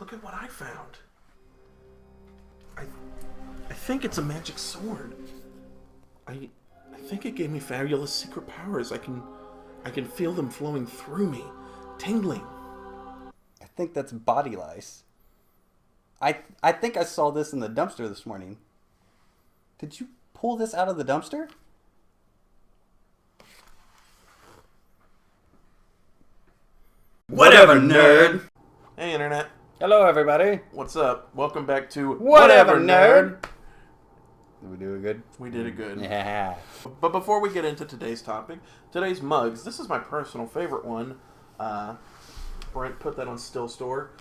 Look at what I found. I think it's a magic sword. I think it gave me fabulous secret powers. I can feel them flowing through me, tingling. I think that's body lice. I think I saw this in the dumpster this morning. Did you pull this out of the dumpster? Whatever, nerd! Hey, Internet. Hello, everybody. What's up? Welcome back to Whatever, nerd! Did we do it good? We did it good. Yeah. But before we get into today's topic, today's mugs, this is my personal favorite one. Brent put that on Still Store.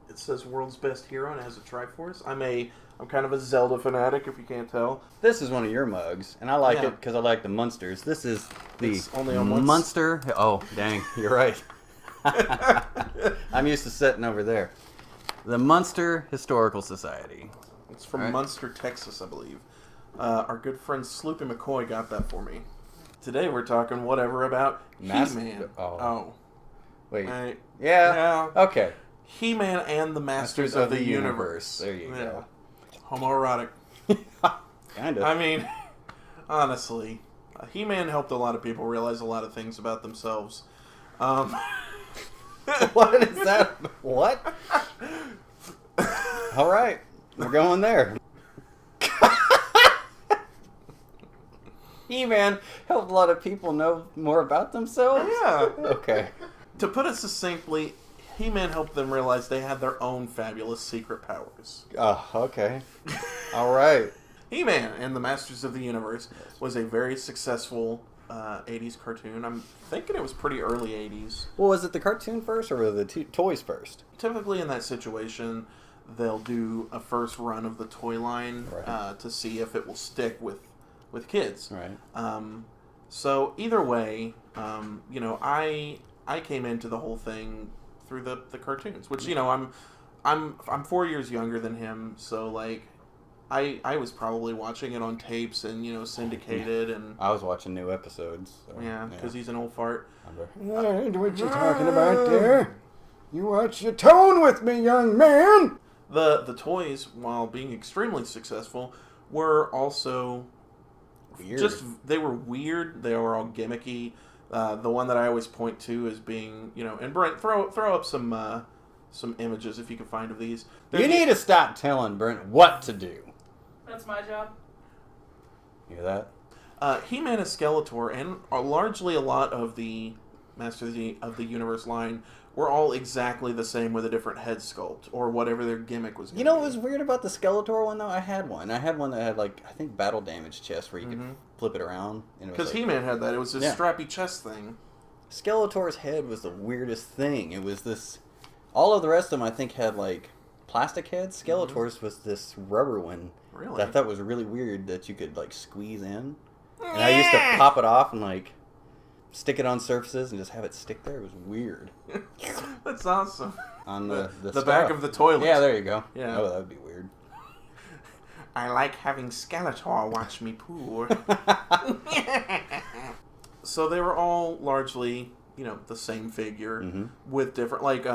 It says World's Best Hero and it has a Triforce. I'm kind of a Zelda fanatic, if you can't tell. This is one of your mugs, and I like it because I like the Munsters. This is the It's only on one Munster. Oh, dang, you're right. I'm used to sitting over there. The Munster Historical Society. It's from Munster, Texas, I believe. Our good friend Sloopy McCoy got that for me. Today we're talking whatever about He-Man. Oh. Wait. Right. Yeah. Okay. He-Man and the Masters of the Universe. There you go. Homoerotic. Kind of. I mean, honestly, He-Man helped a lot of people realize a lot of things about themselves. What is that? What? All right. We're going there. He-Man helped a lot of people know more about themselves? Yeah. Okay. To put it succinctly, He-Man helped them realize they had their own fabulous secret powers. Oh, okay. All right. He-Man and the Masters of the Universe was a very successful 80s cartoon. I'm thinking it was pretty early 80s. Well, was it the cartoon first or were the toys first? Typically in that situation, they'll do a first run of the toy line to see if it will stick with kids. Right. So either way, I came into the whole thing through the cartoons, which I'm 4 years younger than him, so like I was probably watching it on tapes and syndicated, and I was watching new episodes. So, because he's an old fart. What you talking about there? You watch your tone with me, young man. The toys, while being extremely successful, were also weird. They were weird. They were all gimmicky. The one that I always point to as being, and Brent, throw up some images if you can find of these. You need to stop telling Brent what to do. That's my job. You hear that? He-Man and Skeletor, and largely a lot of the Masters of the Universe line, were all exactly the same with a different head sculpt, or whatever their gimmick was. You know what was weird about the Skeletor one, though? I had one that had, like, I think battle damage chest where you could flip it around. Because He-Man had that. It was this strappy chest thing. Skeletor's head was the weirdest thing. It was this... All of the rest of them, I think, had, like, plastic heads. Skeletor's was this rubber one. Really? That I thought was really weird that you could, like, squeeze in. And I used to pop it off and, like, stick it on surfaces and just have it stick there. It was weird. That's awesome. On the back of the toilet. Yeah, there you go. Yeah. Oh, that would be weird. I like having Skeletor watch me poo. So they were all largely, the same figure with different, like,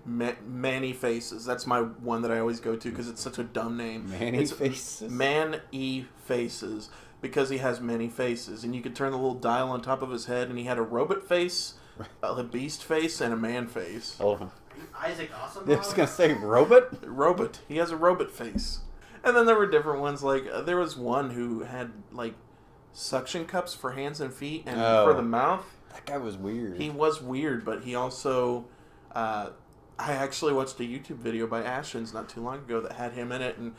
Manny Faces. That's my one that I always go to because it's such a dumb name. Faces? Man-E Faces, because he has many faces. And you could turn the little dial on top of his head, and he had a robot face, a beast face, and a man face. Oh. Isaac Awesome. I was going to say robot? Robot. He has a robot face. And then there were different ones, like, there was one who had, like, suction cups for hands and feet and for the mouth. That guy was weird. He was weird, but he also... I actually watched a YouTube video by Ashens not too long ago that had him in it, and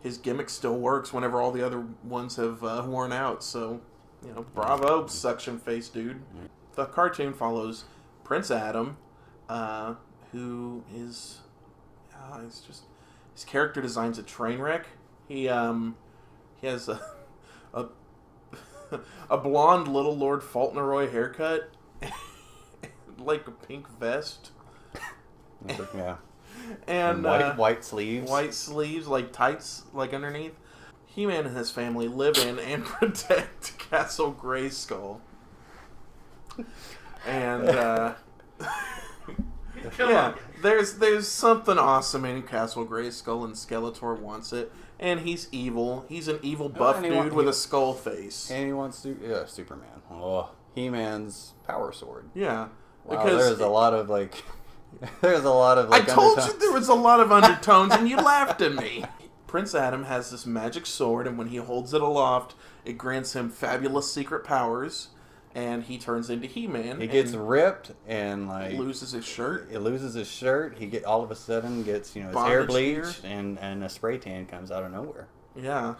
his gimmick still works whenever all the other ones have worn out. So, bravo, suction face dude. The cartoon follows Prince Adam, who is... he's just... His character design's a train wreck. He has a blonde Little Lord Fauntleroy haircut, like a pink vest, Yeah. and white sleeves. White sleeves, like tights, like underneath. He-Man and his family live in and protect Castle Grayskull. And Come on. There's something awesome in Castle Grayskull, and Skeletor wants it, and he's evil. He's an evil buff and he dude want- with he- a skull face. And he wants to, Superman. Oh, He-Man's power sword. Yeah, Wow, there's a lot of like, there's a lot of I like. told you undertones. there was a lot of undertones, and you laughed at me. Prince Adam has this magic sword, and when he holds it aloft, it grants him fabulous secret powers, and he turns into He-Man. He gets and ripped and like loses his shirt. He loses his shirt. He all of a sudden gets his Bondage hair gear. bleached and a spray tan comes out of nowhere. Yeah,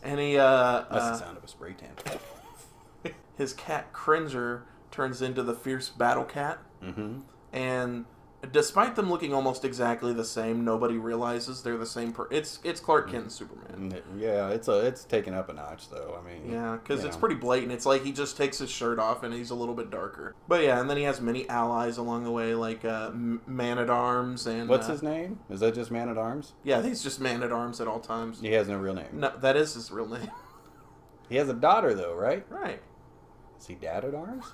and he That's the sound of a spray tan. his cat Cringer turns into the fierce battle cat, Mm-hmm. and despite them looking almost exactly the same, nobody realizes they're the same. It's Clark Kent and Superman. Yeah, it's taken up a notch though. I mean, Yeah, because you it's know. pretty blatant. It's like he just takes his shirt off and he's a little bit darker. But yeah, and then he has many allies along the way, like Man-at-Arms and... What's his name? Is that just Man at Arms? Yeah, he's just Man-at-Arms at all times. He has no real name. No, that is his real name. He has a daughter though, right? Right. Is he Dad at Arms?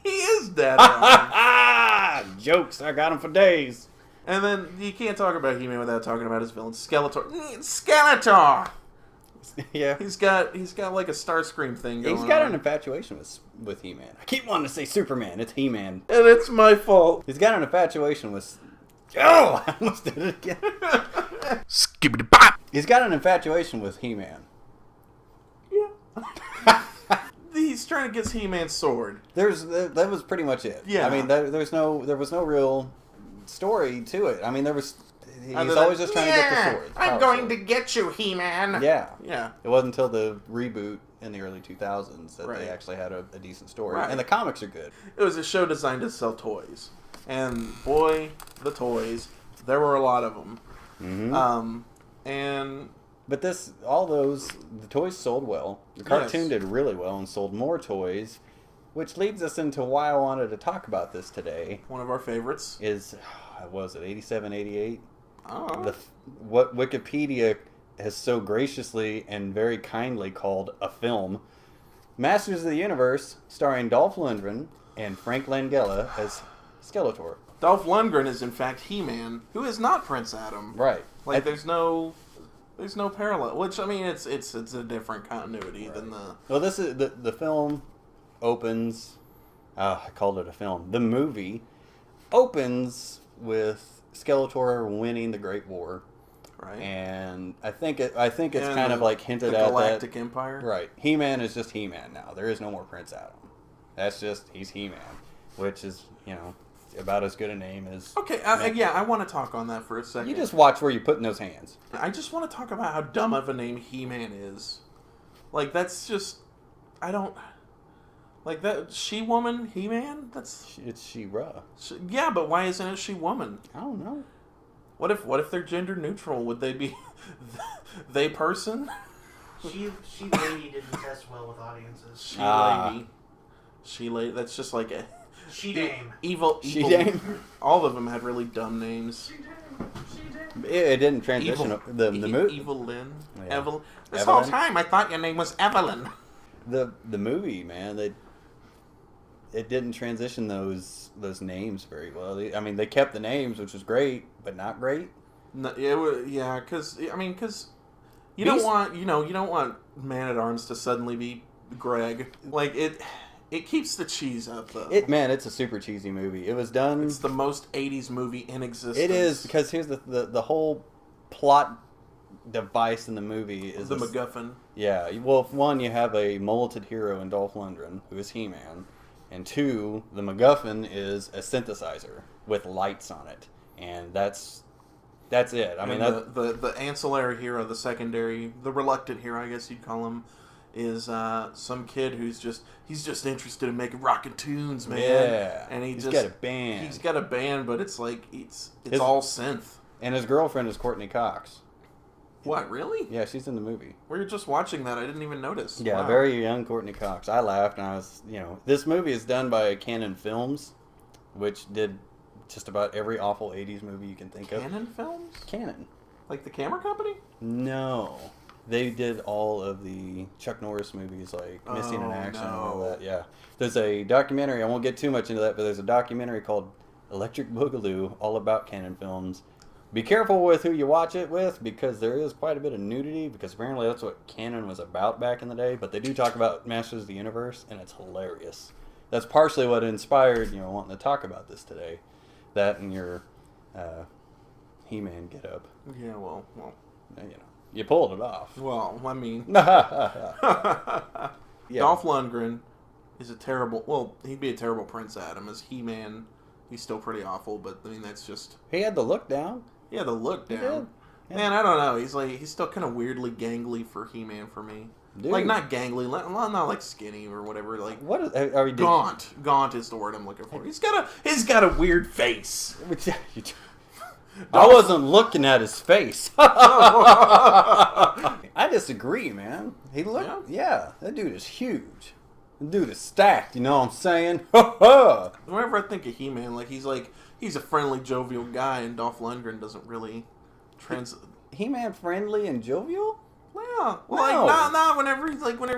He is Dad-at-Arms. Jokes! I got him for days. And then you can't talk about He-Man without talking about his villain, Skeletor. Skeletor! Yeah. He's got like a Starscream thing going on. He's got an infatuation with He-Man. I keep wanting to say Superman. It's He-Man. And it's my fault. He's got an infatuation with... Oh! I almost did it again. Skibbity-bop! He's got an infatuation with He-Man. Yeah. He's trying to get He-Man's sword. That was pretty much it. Yeah. I mean, there was no real story to it. I mean, he's Other always than, just trying to get the sword. I'm going to get you, He-Man. Yeah. Yeah. It wasn't until the reboot in the early 2000s that Right. they actually had a decent story. Right. And the comics are good. It was a show designed to sell toys. And boy, the toys, there were a lot of them. Mm-hmm. And But the toys sold well. The cartoon Yes. did really well and sold more toys, which leads us into why I wanted to talk about this today. one of our favorites. Is, was it 87, 88? Oh. What Wikipedia has so graciously and very kindly called a film. Masters of the Universe, starring Dolph Lundgren and Frank Langella as Skeletor. Dolph Lundgren is in fact He-Man, who is not Prince Adam. Right. Like there's no parallel. Which I mean, it's a different continuity than the. Well, this is the film opens. I called it a film. The movie opens with Skeletor winning the Great War, Right. and I think it's And kind of like hinted the at Galactic that. Empire. Right. He-Man is just He-Man now. There is no more Prince Adam. He's He-Man, which is about as good a name as. Okay. I want to talk on that for a second. You just watch where you're putting those hands. I just want to talk about how dumb of a name He-Man is. Like, that's just... I don't... Like, that She-Woman He-Man? It's She-Ra. Yeah, but why isn't it She-Woman? I don't know. What if they're gender neutral? Would they be... they person? She lady didn't test well with audiences. She-Lady. She-Lady. That's just like a... She dame. Evil... She-Dame. All of them had really dumb names. It didn't transition. Evil, The movie. Evelyn. Yeah. Evelyn. This Evelyn? whole time I thought your name was Evelyn. The movie, man, it didn't transition those names very well. They kept the names, which was great, but not great. No, because you Beast- don't want Man-at-Arms to suddenly be Greg. Like it keeps the cheese up though. It's a super cheesy movie. It was done. It's the most 80s movie in existence. It is, because here's the whole plot device in the movie is the MacGuffin. Yeah, well, one, you have a mulleted hero in Dolph Lundgren, who is He-Man, and two, the MacGuffin is a synthesizer with lights on it, and that's it. I mean, the ancillary hero, the secondary, the reluctant hero, I guess you'd call him, is some kid who's just interested in making rockin' tunes, man. Yeah, and he's got a band. He's got a band, but it's like it's His- all synth. And his girlfriend is Courtney Cox. What, really? Yeah, she's in the movie. We were just watching that. I didn't even notice. Yeah, Wow. very young Courtney Cox. I laughed, and I was, this movie is done by Canon Films, which did just about every awful 80s movie you can think of. Canon Films? Canon. Like the camera company? No. They did all of the Chuck Norris movies, like Missing in Oh, Action and no. all that. Yeah. There's a documentary, I won't get too much into that, but there's a documentary called Electric Boogaloo, all about canon films. Be careful with who you watch it with, because there is quite a bit of nudity, because apparently that's what canon was about back in the day. But they do talk about Masters of the Universe, and it's hilarious. That's partially what inspired, wanting to talk about this today. That and your He-Man get-up. Yeah, well. You pulled it off. Well, I mean... Yeah. Dolph Lundgren is a terrible... Well, he'd be a terrible Prince Adam. As He-Man, he's still pretty awful, but, I mean, that's just... He had the look down. Yeah, the look down. did. Yeah. Man, I don't know. He's still kind of weirdly gangly for He-Man for me. Dude. Like, not gangly, not like skinny or whatever. Like, What is, are we gaunt. Gaunt is the word I'm looking for. He's got a weird face. I wasn't looking at his face. I disagree, man. He looked, yeah, that dude is huge. That dude is stacked, you know what I'm saying? Whenever I think of He-Man, he's a friendly, jovial guy, and Dolph Lundgren doesn't really He-Man friendly and jovial? Yeah, well, No. not whenever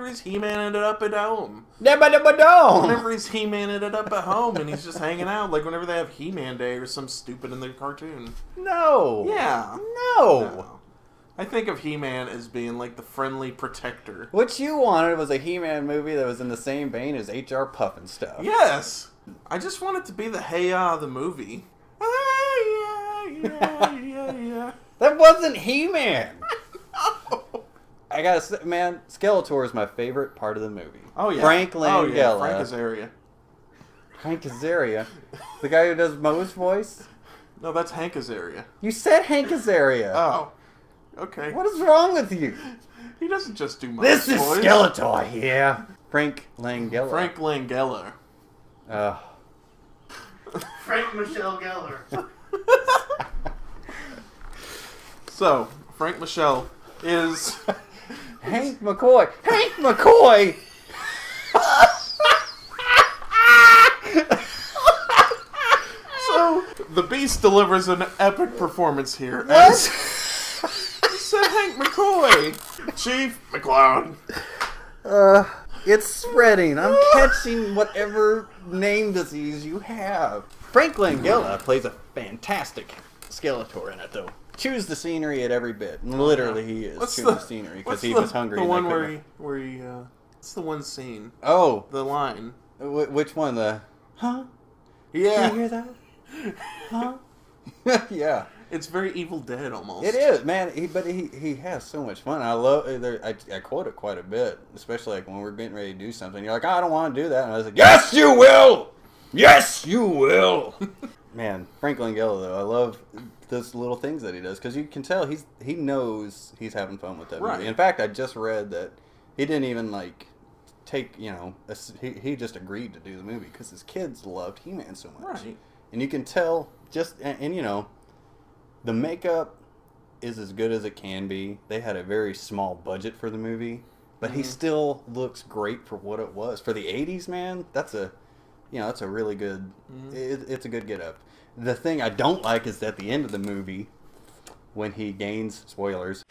he's He-Man ended up at home. Whenever he's He-Man ended up at home and he's just hanging out, like whenever they have He-Man Day or some stupid in their cartoon. No. Yeah. No. I think of He-Man as being like the friendly protector. What you wanted was a He-Man movie that was in the same vein as H.R. Puffin stuff. Yes. I just want it to be the Hey Ya the movie. Yeah. That wasn't He-Man. I gotta say, man, Skeletor is my favorite part of the movie. Oh yeah. Frank Langella. Oh yeah, Frank Azaria. Hank Azaria. The guy who does Moe's voice? No, that's Hank Azaria. You said Hank Azaria. Oh. Okay. What is wrong with you? He doesn't just do my This is voice. Skeletor here. Frank Langella. Frank Langella. Frank Michelle Gellar. So, Frank Michelle is... Hank McCoy. Hank McCoy! So, the Beast delivers an epic performance here. What? As said Hank McCoy. Chief McCloud. It's spreading. I'm catching whatever name disease you have. Frank Langella plays a fantastic Skeletor in it, though. Chews the scenery at every bit. Literally, he is chewing the scenery because he was hungry. The one and where he it's the one scene. Oh, The line. which one? The huh? Yeah. Did you hear that? Huh? Yeah. It's very Evil Dead almost. It is, man. He has so much fun. I love. I quote it quite a bit, especially like when we're getting ready to do something. You're like, I don't want to do that, and I was like, yes, you will. Yes, you will. Man, Frank Langella though, I love those little things that he does because you can tell he knows he's having fun with that movie. In fact, I just read that he didn't even take he just agreed to do the movie because his kids loved He-Man so much. Right. And you can tell and the makeup is as good as it can be. They had a very small budget for the movie, but he still looks great for what it was. For the 80s, man, that's a really good, it's a good get-up. The thing I don't like is at the end of the movie, when he gains, spoilers,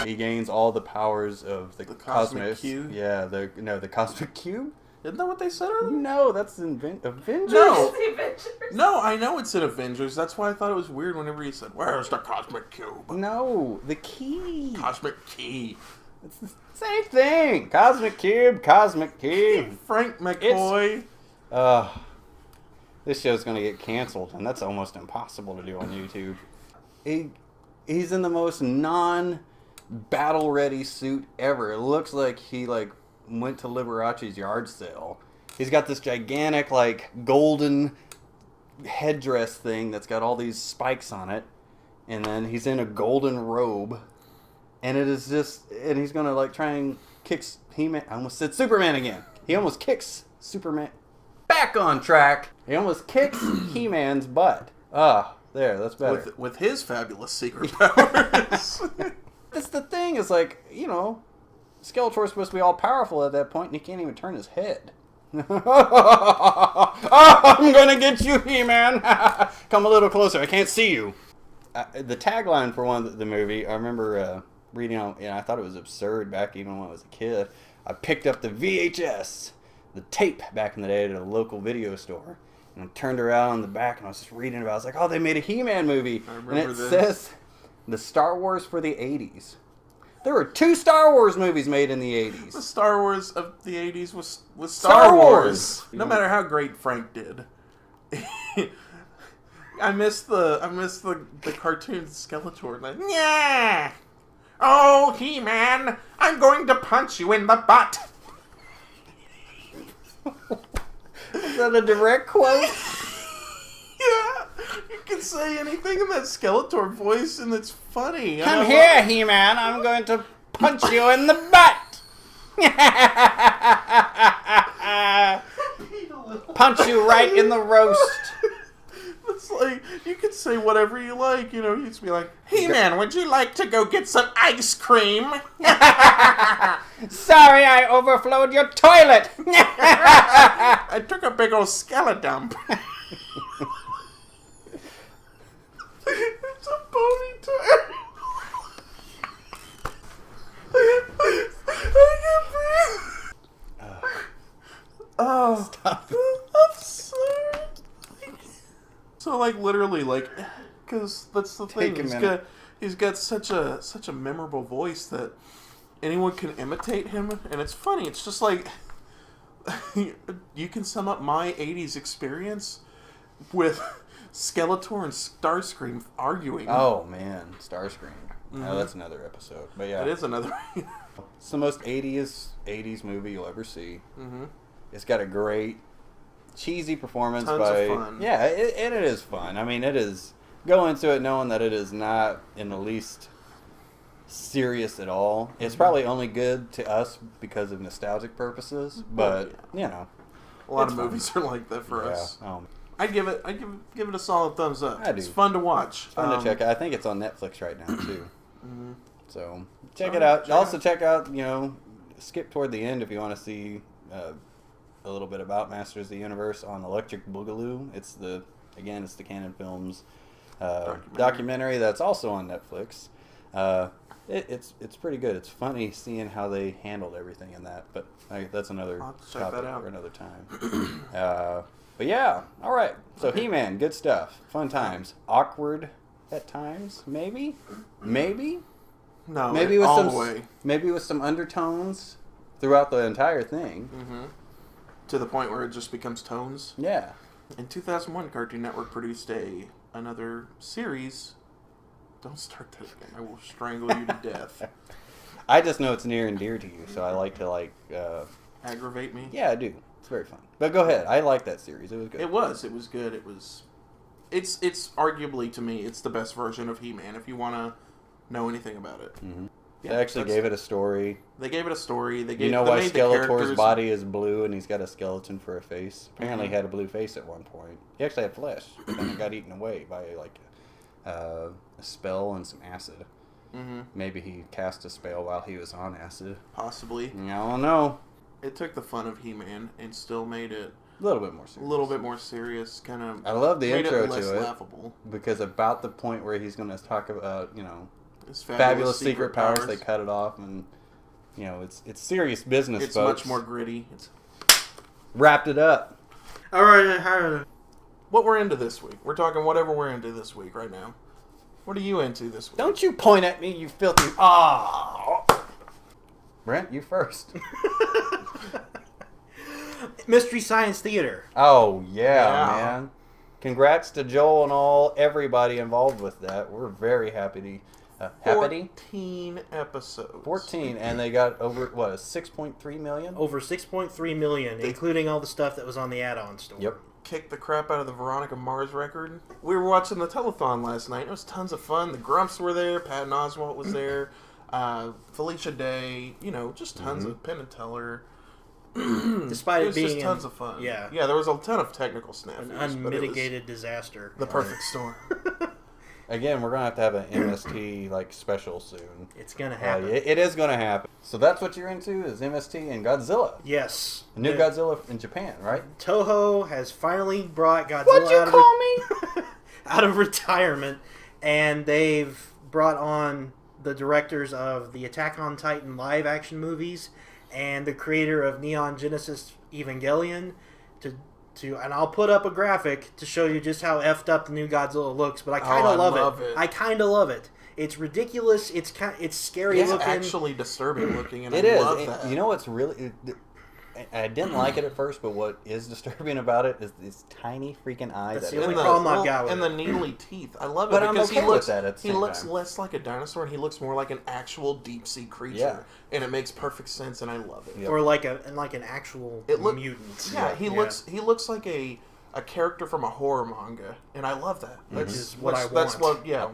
he gains all the powers of the Cosmic Cube? Yeah, the Cosmic Cube? Isn't that what they said earlier? No, that's Avengers. No. The Avengers. No, I know it's in Avengers. That's why I thought it was weird whenever he said, "Where's the Cosmic Cube?" No, the key. Cosmic Key. It's the same thing. Cosmic Cube, Cosmic Cube. Frank McCoy. This show's gonna get canceled, and that's almost impossible to do on YouTube. He's in the most non-battle ready suit ever. It looks like he went to Liberace's yard sale. He's got this gigantic golden headdress thing that's got all these spikes on it, and then he's in a golden robe, and it is just, and he's gonna try and kick He-Man. I almost said Superman again. He almost kicks Superman. Back on track. He almost kicks He-Man's butt. There, that's better. With his fabulous secret powers. That's the thing, is Skeletor's supposed to be all powerful at that point, and he can't even turn his head. I'm gonna get you, He-Man! Come a little closer, I can't see you. The tagline for one of the movie, I remember reading on, I thought it was absurd back even when I was a kid. I picked up the VHS the tape back in the day at a local video store. And I turned around in the back and I was just reading about it. I was like, oh, they made a He-Man movie. I And remember it this. says the Star Wars for the 80s. There were 2 Star Wars movies made in the 80s. The Star Wars of the 80s was Star Star Wars. Wars. No matter how great Frank did. I miss the cartoon Skeletor. Like, yeah. Oh, He-Man, I'm going to punch you in the butt. Is that a direct quote? Yeah, you can say anything in that Skeletor voice, and it's funny. Come here, He-Man. I'm going to punch you in the butt. Punch you right in the roast. It's like, you can say whatever you like, you know, you just be like, He-Man, would you like to go get some ice cream? Sorry, I overflowed your toilet. I took a big old skeledump. It's a ponytail. I can't breathe. Oh, Stop. I'm sorry. So, like, literally, like, because that's the thing. Take a minute. He's got such a memorable voice that anyone can imitate him, and it's funny. It's just like you can sum up my '80s experience with Skeletor and Starscream arguing. Oh, man. Starscream. Mm-hmm. Oh, that's another episode. But yeah. That is another. It's the most 80s movie you'll ever see. Mm-hmm. It's got a great cheesy performance Tons by... of fun. Yeah, and it is fun. I mean, it is... Go into it knowing that it is not in the least serious at all. Mm-hmm. It's probably only good to us because of nostalgic purposes, but, you know. A lot it's of fun. movies are like that for Yeah. us. I'd give it a solid thumbs up. I do. It's fun to watch. It's fun to check out. I think it's on Netflix right now, too. Mhm. So, check Oh, it out. check Also, it. check out, you know, skip toward the end if you want to see a little bit about Masters of the Universe on Electric Boogaloo. It's the Canon Films documentary that's also on Netflix. It's pretty good. It's funny seeing how they handled everything in that, but that's another I'll have to check topic that out. for another time. But yeah, all right. So He-Man, good stuff, fun times, awkward at times, maybe. No, Maybe with all some the way. maybe with some undertones throughout the entire thing. Mm-hmm. To the point where it just becomes tones. Yeah. In 2001, Cartoon Network produced another series. Don't start that again. I will strangle you to death. I just know it's near and dear to you, so I like to Aggravate me. yeah, I do. It's very fun. But go ahead. I like that series. It was good. It was good. It's arguably, to me, it's the best version of He-Man if you want to know anything about it. Mm-hmm. Yeah, They actually that's- gave it a story. They gave it a story. They You know why made the Skeletor's characters- body is blue and he's got a skeleton for a face? Apparently Mhm. he had a blue face at one point. He actually had flesh, but then it got eaten away by like a spell and some acid. Mhm. Maybe he cast a spell while he was on acid. Possibly. I don't know. It took the fun of He-Man and still made it A little bit more a serious. little bit more serious. Kind of. I love the made intro it less to it laughable. because about the point where he's going to talk about, you know, It's fabulous secret powers, they cut it off, and you know it's serious business. It's folks. much more gritty. It's... Wrapped it up. All right. What we're into this week. We're talking whatever we're into this week right now. What are you into this week? Don't you point at me, you filthy. Ah. Brent, you first. Mystery Science Theater. Oh yeah, Yeah. man! Congrats to Joel and everybody involved with that. We're very happy. 14 episodes. 14, and they got over 6.3 million. Over 6.3 million, including all the stuff that was on the add-on store. Yep. Kicked the crap out of the Veronica Mars record. We were watching the telethon last night. It was tons of fun. The Grumps were there. Patton Oswalt was there. Felicia Day. You know, just tons of Penn and Teller. Despite It it was being just tons of fun. yeah, Yeah, there was a ton of technical snafus. an but it was unmitigated disaster. the perfect storm. Again, we're gonna have an MST like special soon. It's gonna happen. It is gonna happen. So that's what you're into is MST and Godzilla. Yes. A new Godzilla in Japan, right? Toho has finally brought Godzilla What'd you out, call me? out of retirement, and they've brought on the directors of the Attack on Titan live action movies and the creator of Neon Genesis Evangelion, and I'll put up a graphic to show you just how effed up the new Godzilla looks. But I kind of love it. I kind of love it. It's ridiculous. It's scary looking. It's actually disturbing looking, and it I is. love that. You know what's really... I didn't like it at first, but what is disturbing about it is this tiny freaking eye. That's the only problem I've got with it. And the needly teeth. I love it but because I'm okay with that at the he same looks time. less like a dinosaur and he looks more like an actual deep sea creature. Yeah. And it makes perfect sense, and I love it. Yep. Or like an actual mutant. Yeah, he looks like a character from a horror manga, and I love that. That's what I want.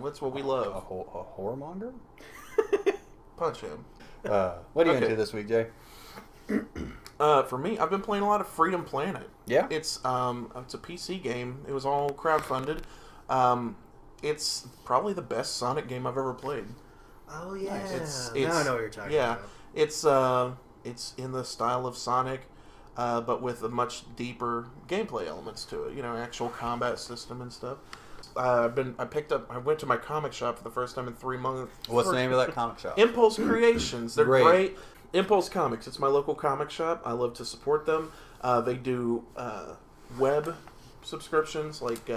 That's what we love. A whoremonger? Punch him. What are you into this week, Jay? For me, I've been playing a lot of Freedom Planet. Yeah? It's a PC game. It was all crowdfunded. It's probably the best Sonic game I've ever played. Oh yeah. It's now I know what you're talking about. It's in the style of Sonic, but with a much deeper gameplay elements to it. You know, actual combat system and stuff. I went to my comic shop for the first time in 3 months. What's the name of that comic shop? Impulse Creations. They're great. Impulse Comics. It's my local comic shop. I love to support them. They do web subscriptions, like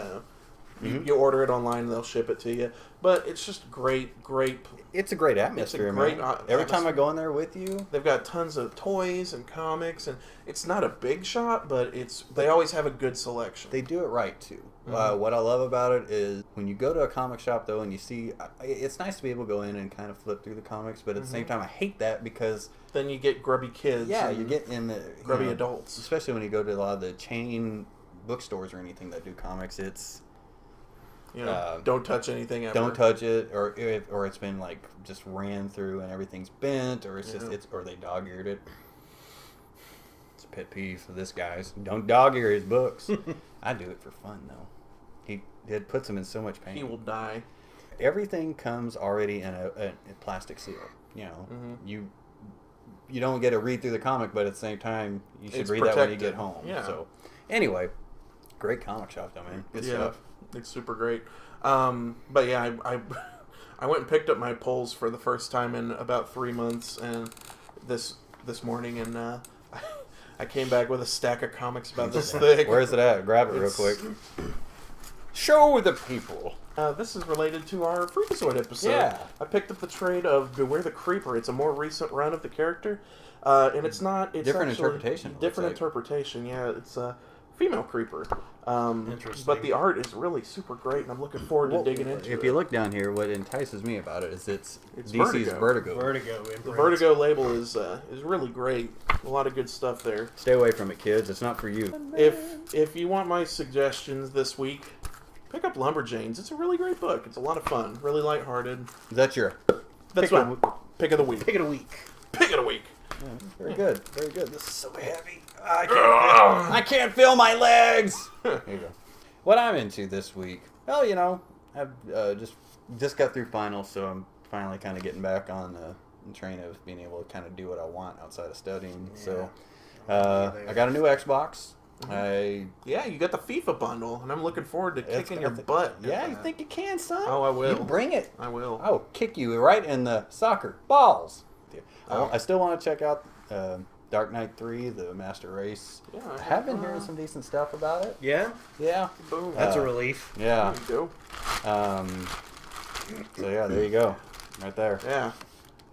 you order it online and they'll ship it to you. But it's just great. It's a great atmosphere, It's a great man. Every time I go in there with you, they've got tons of toys and comics, and it's not a big shop, but they always have a good selection. they do it right too. Mm-hmm. What I love about it is when you go to a comic shop though, and you see, it's nice to be able to go in and kind of flip through the comics, but at the same time, I hate that because then you get grubby kids. yeah, you get in the grubby adults, especially when you go to a lot of the chain bookstores or anything that do comics. It's don't touch anything ever. Don't touch it, or it's been like just ran through and everything's bent, or or they dog-eared it. It's a pet peeve for this guy's. Don't dog-ear his books. I do it for fun though. It puts him in so much pain. He will die. Everything comes already in a plastic seal. You know, you don't get to read through the comic, but at the same time, you should read that when you get home. Yeah. So, anyway, great comic shop though, man. Good stuff. It's super great. But yeah, I went and picked up my polls for the first time in about 3 months, and this morning, and I came back with a stack of comics about this thick. Where's it at? Grab it real quick. Show the people. This is related to our Freakazoid episode. Yeah. I picked up the trade of Beware the Creeper. It's a more recent run of the character, and it's not. It's different actually, interpretation. Different interpretation. Yeah, it's a female creeper. Interesting. But the art is really super great, and I'm looking forward to digging into it. If you look down here, what entices me about it is it's DC's Vertigo. Vertigo. The Vertigo label is really great. A lot of good stuff there. Stay away from it, kids. It's not for you. If you want my suggestions this week, pick up Lumberjanes. It's a really great book. It's a lot of fun. Really lighthearted. Is that your That's my pick of the week. Pick of the week. Pick of the week. Yeah, very good. Very good. This is so heavy. I can't feel my legs. Here you go. What I'm into this week? Well, you know, I've just got through finals, so I'm finally kind of getting back on the train of being able to kind of do what I want outside of studying. Yeah. So I got a new Xbox. Yeah, you got the FIFA bundle, and I'm looking forward to kicking your butt. Yeah, you think you can, son? Oh, I will. You bring it. I will. I'll kick you right in the soccer balls. I still want to check out Dark Knight 3, the Master Race. Yeah, I have been hearing some decent stuff about it. Yeah? Yeah. Boom. That's a relief. Yeah. There you go. So yeah, there you go. Right there. Yeah.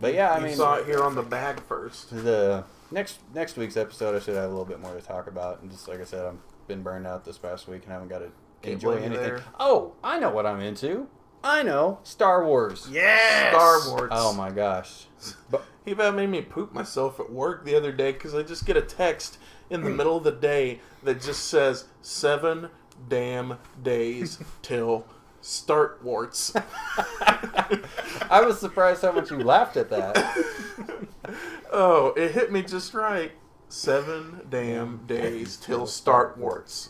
But yeah, I you mean, saw it here on the bag first. The next week's episode, I should have a little bit more to talk about. And just like I said, I've been burned out this past week and haven't got to enjoy anything. There. Oh, I know what I'm into. I know Star Wars. Yes! Star Wars. Oh my gosh. But He about made me poop myself at work the other day because I just get a text in the middle of the day that just says 7 damn days till start warts. I was surprised how much you laughed at that. Oh, it hit me just right. 7 damn days till start warts.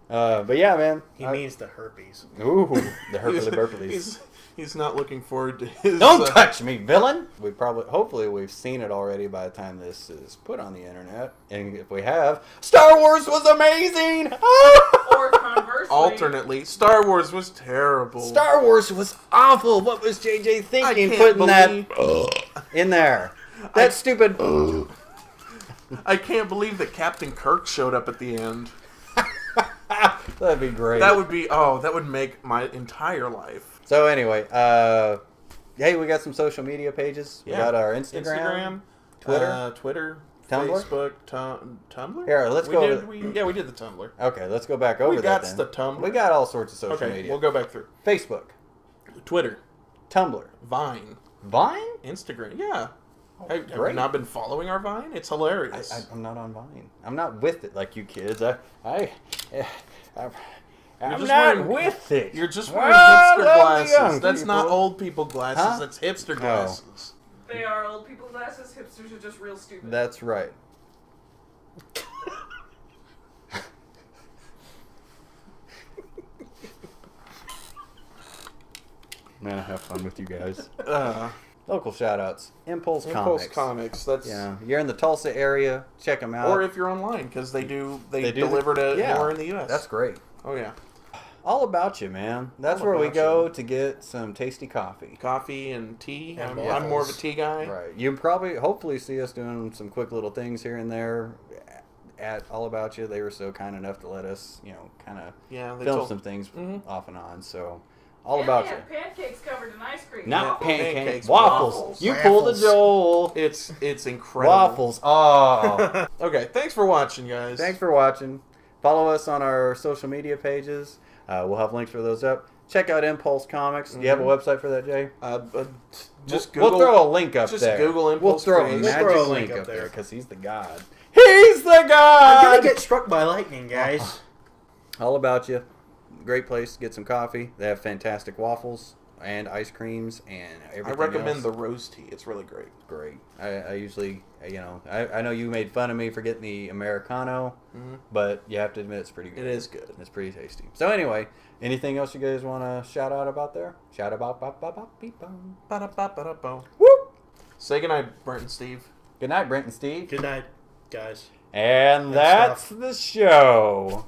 But yeah, man. He means the herpes. Ooh, the herpes. He's not looking forward to his... Don't touch me, villain! Hopefully we've seen it already by the time this is put on the internet. And if we have, Star Wars was amazing! Or conversely, Alternately, Star Wars was terrible. Star Wars was awful! What was JJ thinking can't putting that believe- in there? That stupid. I can't believe that Captain Kirk showed up at the end. That'd be great. That would make my entire life. So anyway, hey, we got some social media pages. We got our Instagram, Twitter, Tumblr? Facebook, Tumblr. Here, let's go. We did the Tumblr. Okay, let's go back over We got that. the Tumblr. We got all sorts of social Okay, media. we'll go back through. Facebook, Twitter, Tumblr, Vine, Vine. Instagram. Yeah. Have you great. not been following our Vine? It's hilarious. I'm not on Vine. I'm not with it like you kids. I'm just not wearing- with it. You're just wearing Well, hipster those young glasses. That's not people. old people glasses. Huh? That's hipster No. glasses. They are old people glasses. Hipsters are just real stupid. That's right. Man, I have fun with you guys. Local shout-outs. Impulse Comics. That's Yeah, you're in the Tulsa area, check them out. Or if you're online, because they They do deliver to yeah. more in the U.S. That's great. Oh yeah, All About You, man. That's All where we About go You. to get some tasty coffee. coffee and tea. And I'm more of a waffles. tea guy. Right. You probably, hopefully, see us doing some quick little things here and there at All About You. They were so kind enough to let us, kind of Yeah, they film told some things Mhm. off and on. So, All And About they You. have pancakes covered in ice cream. Not pancakes, pancakes, waffles. waffles. You pulled a Waffles. Joel. It's incredible. Waffles. Oh. Okay, thanks for watching, guys. Thanks for watching. Follow us on our social media pages. We'll have links for those up. Check out Impulse Comics. Do you have a website for that, Jay? Just we'll Google. throw a link up just there. Google Impulse We'll throw a Creation. magic We'll throw a link link up up there there. because he's the god. He's the I'm god. gonna get struck by lightning, guys. All About You. Great place to get some coffee. They have fantastic waffles and ice creams and everything I recommend else. the rose tea. It's really great. Great. I usually, I know you made fun of me for getting the Americano, but you have to admit it's pretty good. It is good. It's pretty tasty. So anyway, anything else you guys want to shout out about there? Shout about, Ba-da-ba-ba-da-bo. Whoop. Say goodnight, Brent and Steve. Good night, Brent and Steve. Good night, guys. And Good that's stuff. the show.